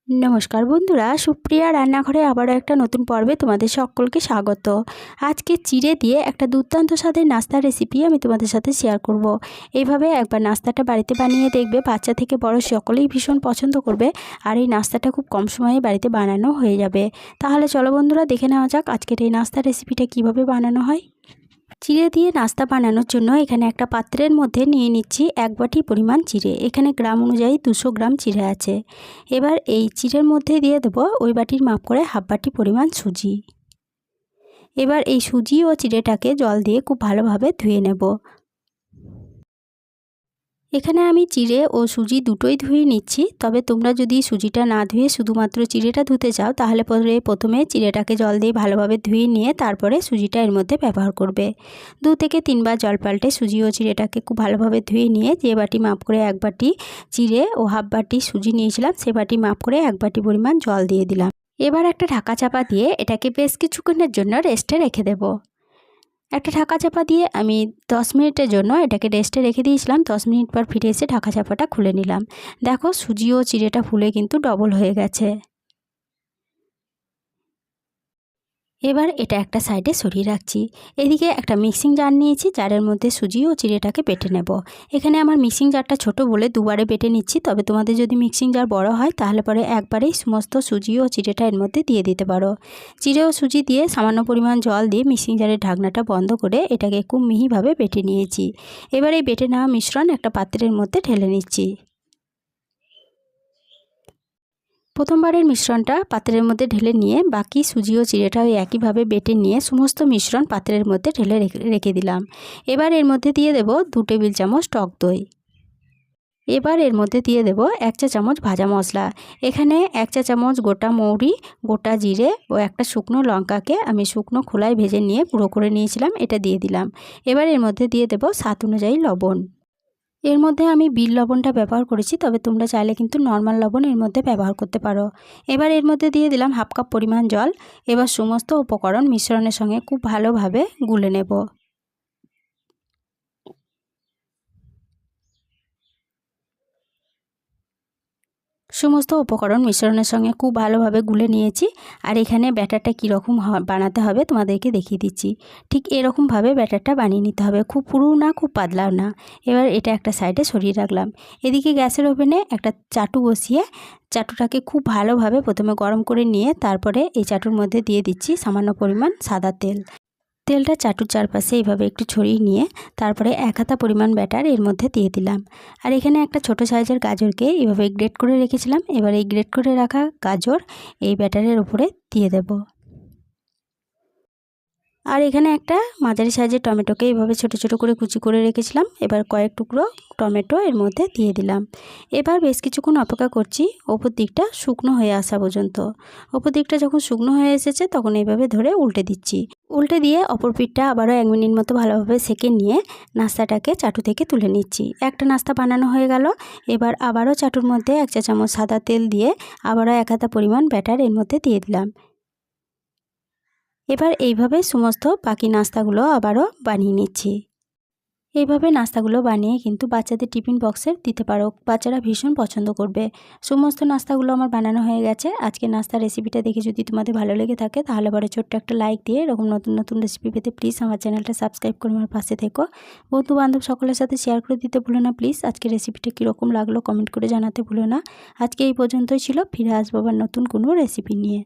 नमस्कार बंधुरा सुप्रिया रान्नाघरे आबारो एक नतून पर्वे तुम्हादेर सकलके स्वागत। आज के चिड़े दिए एक दुर्दान्त स्वादेर नास्तार रेसिपि आमि तुम्हादेर साथे शेयर करब। एइभावे एकबार नास्ताटा बाड़ीते बानिये देखबे, बाच्चा थेके बड़ो सकलेई भीषण पछन्द करबे और एइ नास्ताटा खूब कम समये बाड़ीते बानानो हये जाबे। ताहले चलो बंधुरा देखे नेওয়া যাক आजकेर एइ नास्तार रेसिपिटा किभाबे बानानो हय। चिड़े दिए नास्ता बनानोर जोन्नो एखाने एक पात्रेर मध्य निये निচ্ছি एक बाटी परिमाण चिड़े। एखाने ग्राम अनुयायी 200 ग्राम चिड़े आछे। एबार एई चिड़ेर मध्य दिए देब ओई बाटिर माप करे हाफ बाटी परिमाण सुजी। एबार एई सुजी ओ चिड़ेटाके जल दिए खूब भालोभाबे धुए नेब। एखाने आमी चिड़े और सुजी दुटोई धुए निচ্ছি। तबे तोमरा जदि सुजिटा ना धुए शुधुमात्र चिड़ेटा धुते चाओ ताहले परे प्रथमे चिड़ेटाके जल दिए भालोभाबे धुए निये तारपरे सुजिटा एर मध्य व्यवहार करबे। 2 থেকে 3 বার जल पाल्टे सुजी और चिड़ेटाके खूब भालोभाबे धुए निये जे बाटी माप करे एक बाटी चिड़े और हाफ बाटी सुजी निয়েছিলাম से बाटी माप करे एक बाटी परिमाण जल दिए दिलाम। एबार एक ढाका चापा दिए एटाके बेश किछुक्षणेर जोन्नो रेस्टे रेखे देब। एक ढाका चापा दिए आमी 10 मिनिटेर जोन्नो एटाके रेस्टे रेखे दिएछिलाम। 10 मिनिट पर फिरे एसे ढाका चापाटा खुले निलाम। देखो सुजी और चिड़ेटा फुले किन्तु डबल हये गेछे। एबार एटा एक साइडे सरिये राखছি। एदिके एक मिक्सिंग जार निয়েছি, जारेर मध्य सुजी और चिड़ेटाके बेटे नेब। एखाने आमार मिक्सिंग जारटा छोटो बोले दुबारे बेटे निচ্ছি। तबे तोमादेर जदि मिक्सिंग जार बड़ो हय ताहले परे एकबारेई समस्त सुजी और चिड़ेटा एर मध्य दिए दिते पारो। चिड़े और सुजी दिए सामान्य परिमाण जल दिए मिक्सिंग जारेर ढाकनाटा बंद करे एटाके खूब मिहिभावे बेटे निয়েছি। एबार एई बेटे नेওয়া मिश्रण एक पात्रेर मध्य ढेले निচ্ছি। प्रथमबारेर मिश्रणटा पात्रेर मध्य ढेले निये बाकी सुजी और चिड़ेटाও একই ভাবে बेटे निये समस्त मिश्रण पात्रेर मध्य ढेले रेखे दिलाम। एबार एर मध्य दिए देब 2 टेबिल चामच टक दई। एबार एर मध्य दिए देब 1 चा चामच भाजा मशला। एखाने 1 चा चामच गोटा मौरी, गोटा जिरे और एक शुकनो लंकाके आमी शुकनो खोलाय भेजे निये गुঁড়ো करे निয়েছিলাম এটা দিয়ে দিলাম। এবার এর মধ্যে দিয়ে দেব স্বাদ অনুযায়ী লবণ। एर मध्य आमी बिल लवणटा व्यवहार करेছি, तबे तोमरा चाइले किन्तु नर्माल लवण एर मध्य व्यवहार करते पारो। एबार एर मध्य दिए दिलाम हाफ कप परिमाण जल। एबार समस्त उपकरण मिश्रणेर संगे खूब भालोभाबे गुले नेब। समस्त उपकरण मिश्रणेर संगे खूब भालोभाबे गुले निয়েছি और एखाने ব্যাটারটা की रकम बानाते हबे तोमादेरके देखिए दिচ্ছি। ठीक एरकम भावे ব্যাটারটা बानिয়ে निते हबे, खूब पुरो ना खूब पातलाओ ना। एबार এটা একটা সাইডে সরিয়ে রাখলাম। এদিকে গ্যাসের ওভেনে একটা চাটু বসিয়ে চাটুটাকে খুব ভালোভাবে প্রথমে গরম করে নিয়ে তারপরে এই চাটুর মধ্যে দিয়ে দিচ্ছি সামান্য পরিমাণ সাদা তেল। তেলটা চাটুর চারপাশে এইভাবে একটু ছড়িয়ে নিয়ে তারপরে 1 হাতা পরিমাণ ব্যাটার এর মধ্যে দিয়ে দিলাম। আর এখানে একটা ছোট সাইজের গাজরকে এইভাবে গ্রেট করে রেখেছিলাম। এবার এই গ্রেট করে রাখা গাজর এই ব্যাটারের উপরে দিয়ে দেব। আর এখানে একটা মাঝারি সাইজের টমেটোকে এইভাবে ছোট ছোট করে কুচি করে রেখেছিলাম। এবার কয়েক টুকরো টমেটো এর মধ্যে দিয়ে দিলাম। এবার বেশ কিছুক্ষণ অপেক্ষা করছি উপর দিকটা শুকনো হয়ে আসা পর্যন্ত। উপর দিকটা যখন শুকনো হয়ে এসেছে তখন এইভাবে ধরে উল্টে দিচ্ছি। উল্টে দিয়ে অপর পিঠটা আবারও 1 মিনিট মতো ভালোভাবে সেঁকে নিয়ে নাস্তাটাকে চাটু থেকে তুলে নিচ্ছি। একটা নাস্তা বানানো হয়ে গেল। এবার আবারও চাটুর মধ্যে 1 চা চামচ সাদা তেল দিয়ে আবারও 1 হাতা পরিমাণ ব্যাটার এর মধ্যে দিয়ে দিলাম। এবার এইভাবে সমস্ত বাকি নাস্তাগুলো আবারও বানিয়ে নিচ্ছি। এইভাবে নাস্তাগুলো বানিয়ে কিন্তু বাচ্চাদের টিফিন বক্সে দিতে পারো, বাচ্চারা ভীষণ পছন্দ করবে। সমস্ত নাস্তাগুলো আমার বানানো হয়ে গেছে। আজকে নাস্তার রেসিপিটা দেখে যদি তোমাদের ভালো লেগে থাকে তাহলে পরে ছোট্ট একটা লাইক দিয়ে এরকম নতুন নতুন রেসিপি পেতে প্লিজ আমার চ্যানেলটা সাবস্ক্রাইব করে আমার পাশে থেকো। বন্ধু বান্ধব সকলের সাথে শেয়ার করে দিতে ভুলো না প্লিজ। আজকে রেসিপিটা কীরকম লাগলো কমেন্ট করে জানাতে ভুলো না। আজকে এই পর্যন্তই ছিল, ফিরে আসবো আবার নতুন কোনো রেসিপি নিয়ে।